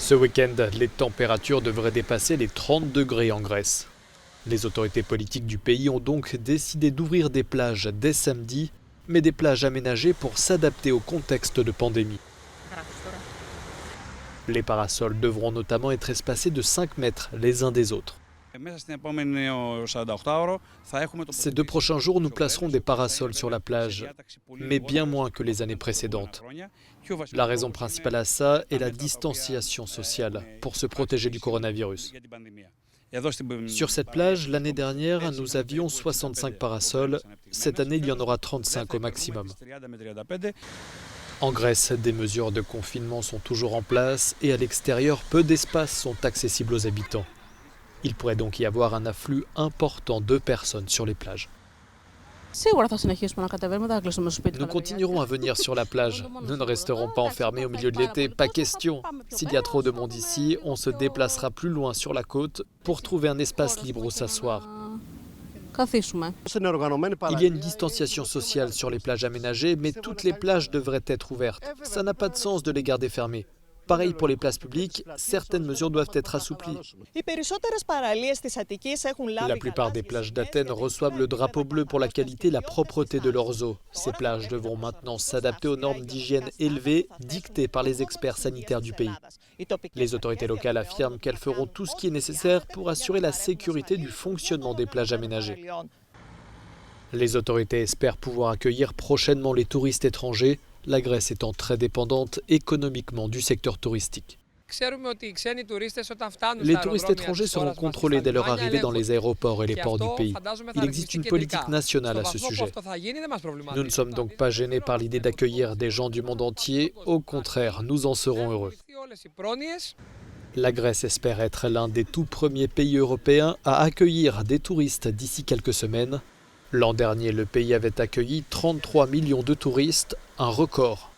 Ce week-end, les températures devraient dépasser les 30 degrés en Grèce. Les autorités politiques du pays ont donc décidé d'ouvrir des plages dès samedi, mais des plages aménagées pour s'adapter au contexte de pandémie. Les parasols devront notamment être espacés de 5 mètres les uns des autres. Ces 2 prochains jours, nous placerons des parasols sur la plage, mais bien moins que les années précédentes. La raison principale à ça est la distanciation sociale pour se protéger du coronavirus. Sur cette plage, l'année dernière, nous avions 65 parasols. Cette année, il y en aura 35 au maximum. En Grèce, des mesures de confinement sont toujours en place et à l'extérieur, peu d'espaces sont accessibles aux habitants. Il pourrait donc y avoir un afflux important de personnes sur les plages. Nous continuerons à venir sur la plage. Nous ne resterons pas enfermés au milieu de l'été, pas question. S'il y a trop de monde ici, on se déplacera plus loin sur la côte pour trouver un espace libre où s'asseoir. Il y a une distanciation sociale sur les plages aménagées, mais toutes les plages devraient être ouvertes. Ça n'a pas de sens de les garder fermées. Pareil pour les places publiques, certaines mesures doivent être assouplies. La plupart des plages d'Athènes reçoivent le drapeau bleu pour la qualité et la propreté de leurs eaux. Ces plages devront maintenant s'adapter aux normes d'hygiène élevées dictées par les experts sanitaires du pays. Les autorités locales affirment qu'elles feront tout ce qui est nécessaire pour assurer la sécurité du fonctionnement des plages aménagées. Les autorités espèrent pouvoir accueillir prochainement les touristes étrangers, la Grèce étant très dépendante économiquement du secteur touristique. Les touristes étrangers seront contrôlés dès leur arrivée dans les aéroports et les ports du pays. Il existe une politique nationale à ce sujet. Nous ne sommes donc pas gênés par l'idée d'accueillir des gens du monde entier, au contraire, nous en serons heureux. La Grèce espère être l'un des tout premiers pays européens à accueillir des touristes d'ici quelques semaines. L'an dernier, le pays avait accueilli 33 millions de touristes, un record.